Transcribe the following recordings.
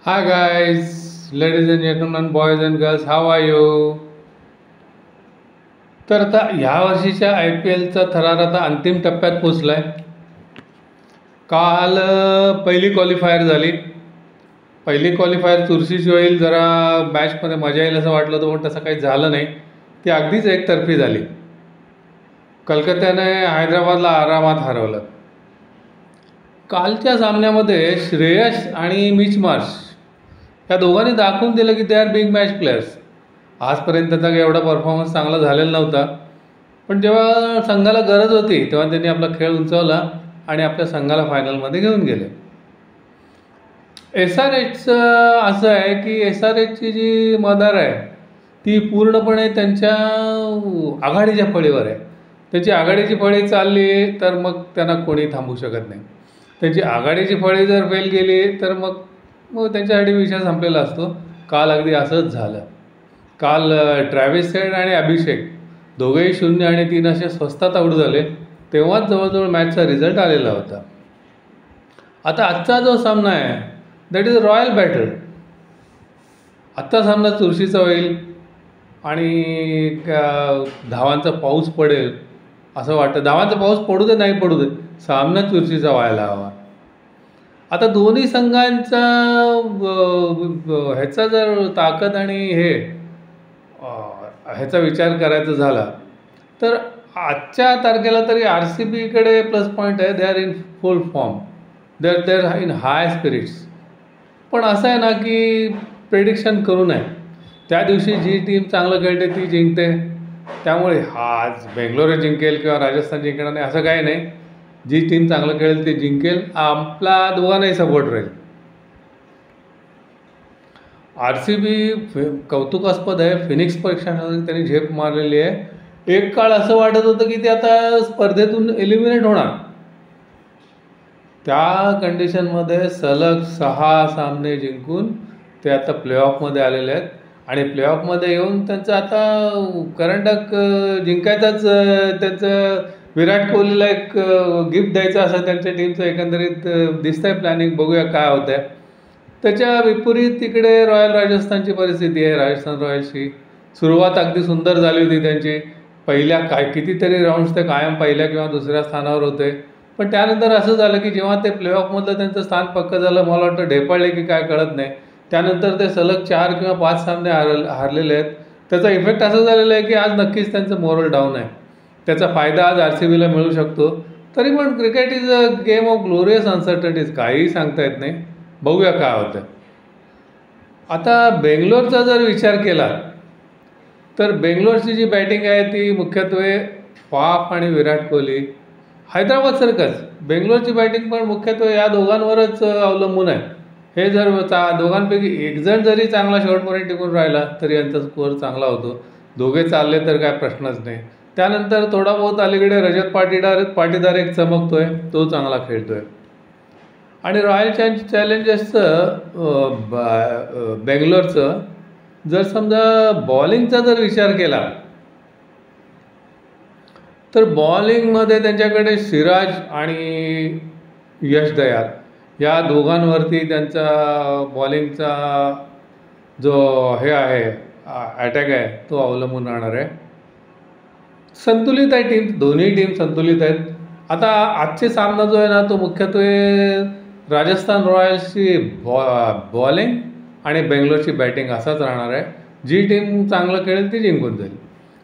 Hi guys, ladies and gentlemen, boys and girls, how are you? तर आता ह्या वर्षीच्या IPLचा थरार आता अंतिम टप्प्यात पोचला आहे. काल पहिली क्वालिफायर झाली. पहिली क्वालिफायर चुरशीची होईल, जरा मॅचमध्ये मजा येईल असं वाटलं होतं, पण तसं काही झालं नाही. ती अगदीच एकतर्फी झाली. कलकत्त्याने हैदराबादला आरामात हरवलं. कालच्या सामन्यामध्ये श्रेयस आणि मिच मार्श या दोघांनी दाखवून दिलं की they are big match players. आजपर्यंत त्यांचा काही एवढा परफॉर्मन्स चांगला झालेला नव्हता, पण जेव्हा संघाला गरज होती तेव्हा त्यांनी आपला खेळ उंचावला आणि आपल्या संघाला फायनलमध्ये घेऊन गेले. SRHचं असं आहे की SRHची जी मदार आहे ती पूर्णपणे त्यांच्या आघाडीच्या फळीवर आहे. त्यांची आघाडीची फळी चालली तर मग त्यांना कोणी थांबवू शकत नाही. त्यांची आघाडीची फळी जर फेल गेली तर मग त्यांच्यासाठी विषय संपलेला असतो. काल अगदी असंच झालं. काल ट्रॅव्हिस हेड आणि अभिषेक दोघेही 0 आणि 3 असे स्वस्तात आऊट झाले. तेव्हाच जवळजवळ मॅचचा रिझल्ट आलेला होता. आता आजचा जो सामना आहे that is a royal battle. आत्ता सामना चुरशीचा होईल आणि धावांचा पाऊस पडेल असं वाटतं. धावांचा पाऊस पडू दे नाही पडू दे, सामना चुरशीचा व्हायला हवा. आता दोन्ही संघांचा ह्याचा जर ताकद आणि ह्याचा विचार करायचा झाला तर आजच्या तारखेला तरी RCBकडे प्लस पॉईंट आहे. They are in full form, they are in high spirits. पण असं आहे ना की प्रेडिक्शन करू नये. त्या दिवशी जी टीम चांगलं खेळते ती जिंकते. त्यामुळे आज बेंगलोर जिंकेल किंवा राजस्थान जिंकणार नाही असं काही नाही. जी टीम चांगलं खेळेल ती जिंकेल. आपला दोघांनाही सपोर्ट राहील. RCB कौतुकास्पद आहे. फिनिक्स परीक्षांमध्ये त्यांनी झेप मारलेली आहे. एक काळ असं वाटत होतं की ते आता स्पर्धेतून एलिमिनेट होणार. त्या कंडिशनमध्ये सलग 6 सामने जिंकून ते आता प्लेऑफमध्ये आलेले आहेत आणि प्लेऑफमध्ये येऊन त्यांचं आता करंडक जिंकायचाच. त्यांचं विराट कोहलीला एक गिफ्ट द्यायचं असं त्यांच्या टीमचं एकंदरीत दिसतंय प्लॅनिंग. बघूया काय होतं आहे. त्याच्या विपरीत तिकडे रॉयल राजस्थानची परिस्थिती आहे. राजस्थान रॉयल्सची सुरुवात अगदी सुंदर झाली होती त्यांची. पहिल्या कितीतरी राऊंड्स ते कायम पहिल्या किंवा दुसऱ्या स्थानावर होते, पण त्यानंतर असं झालं की जेव्हा ते प्लेऑफमधलं त्यांचं स्थान पक्कं झालं, मला वाटतं ढेपाळले की काय कळत नाही. त्यानंतर ते सलग 4 किंवा 5 सामने हारलेले आहेत. त्याचा इफेक्ट असं झालेला आहे की आज नक्कीच त्यांचं मोरल डाऊन आहे. त्याचा फायदा आज RCBला मिळू शकतो. तरी पण cricket is a game of glorious uncertainties. काहीही सांगता येत नाही. बघूया काय होतं. आता बेंगलोरचा जर विचार केला तर बेंगलोरची जी बॅटिंग आहे ती मुख्यत्वे फाफ आणि विराट कोहली. हैदराबादसारखंच बेंगलोरची बॅटिंग पण मुख्यत्वे या दोघांवरच अवलंबून आहे. हे जर दोघांपैकी एकजण जरी चांगला शेवटपर्यंत टिकून राहिला तरी यांचा स्कोअर चांगला होतो. दोघे चालले तर काय प्रश्नच नाही. त्यानंतर थोडा बहुत अलीकडे रजत पाटीदार एक चमकतोय, तो चांगला खेळतोय. आणि रॉयल चॅलेंजर्सचं बेंगलोरचं जर समजा बॉलिंगचा जर विचार केला तर बॉलिंगमध्ये त्यांच्याकडे सिराज आणि यश दयाल या दोघांवरती त्यांचा बॉलिंगचा जो आहे अटॅक आहे तो अवलंबून राहणार आहे. संतुलित आहे टीम, दोन्ही टीम संतुलित आहेत. आता आजचे सामना जो आहे ना तो मुख्यत्वे राजस्थान रॉयल्सची बॉलिंग आणि बेंगलोरची बॅटिंग असाच राहणार आहे. जी टीम चांगलं खेळेल ती जिंकून जाईल.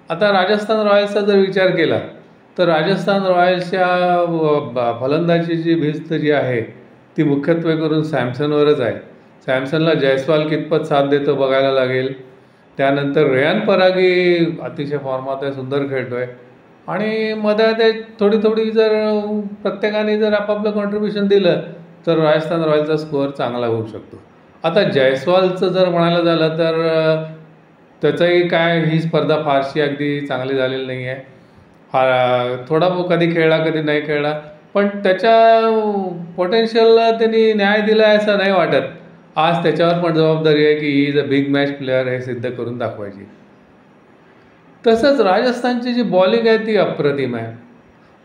आता राजस्थान रॉयल्सचा जर विचार केला तर राजस्थान रॉयल्सच्या फलंदाजीची भिस्त जी आहे ती मुख्यत्वे करून सॅमसनवरच आहे. सॅमसनला जयस्वाल कितपत साथ देतो बघायला लागेल. त्यानंतर रेयान परागी अतिशय फॉर्मात आहे, सुंदर खेळतो आहे. आणि मध्ये थोडी जर प्रत्येकाने जर आपापलं कॉन्ट्रीब्युशन दिलं तर राजस्थान रॉयल्सचा स्कोअर चांगला होऊ शकतो. आता जयस्वालचं जर म्हणायला झालं तर त्याचंही काय ही स्पर्धा फारशी अगदी चांगली झालेली नाही आहे. थोडा कधी खेळला कधी नाही खेळला, पण त्याच्या पोटेन्शियलला त्यांनी न्याय दिला आहे असं नाही वाटत. आज त्याच्यावर पण जबाबदारी आहे की he is a big match player हे सिद्ध करून दाखवायची. तसंच राजस्थानची जी बॉलिंग आहे ती अप्रतिम आहे.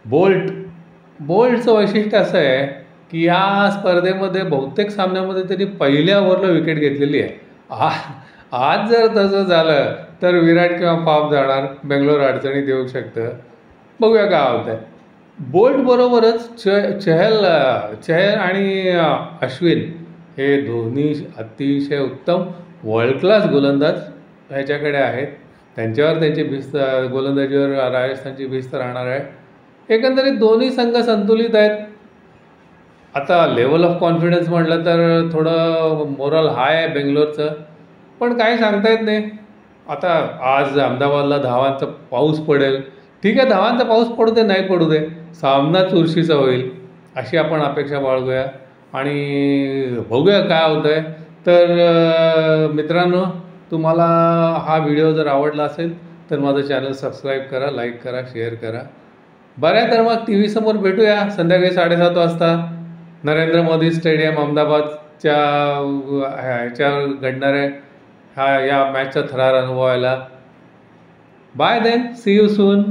बोल्टचं वैशिष्ट्य असं आहे की या स्पर्धेमध्ये बहुतेक सामन्यामध्ये त्यांनी पहिल्या ओव्हरला विकेट घेतलेली आहे. आज जर तसं झालं तर विराट किंवा पाप जाणार, बेंगलोर अडचणीत येऊ शकतं. बघूया काय होतं आहे. बोल्टबरोबरच चहल आणि अश्विन हे दोन्ही अतिशय उत्तम वर्ल्ड क्लास गोलंदाज ह्याच्याकडे आहेत. त्यांच्यावर त्यांची भिस्त गोलंदाजीवर राजस्थानची भिस्त राहणार आहे. एकंदरीत दोन्ही संघ संतुलित आहेत. आता लेवल ऑफ कॉन्फिडन्स म्हटलं तर थोडं मोरल हाय आहे बेंगलोरचं, पण काही सांगता येत नाही. आता आज अहमदाबादला धावांचा पाऊस पडेल, ठीक आहे, धावांचा पाऊस पडू दे नाही पडू दे, सामना चुरशीचा होईल अशी आपण अपेक्षा बाळगूया आणि बघूया काय होतं आहे. तर मित्रांनो, तुम्हाला हा व्हिडिओ जर आवडला असेल तर माझं चॅनल सबस्क्राईब करा, लाईक करा, शेअर करा. बरं तर मग टी व्हीसमोर भेटूया संध्याकाळी 7:30 वाजता नरेंद्र मोदी स्टेडियम अहमदाबादच्या ह्याच्यावर घडणाऱ्या या मॅचचा थरार अनुभवायला. Bye then, see you soon.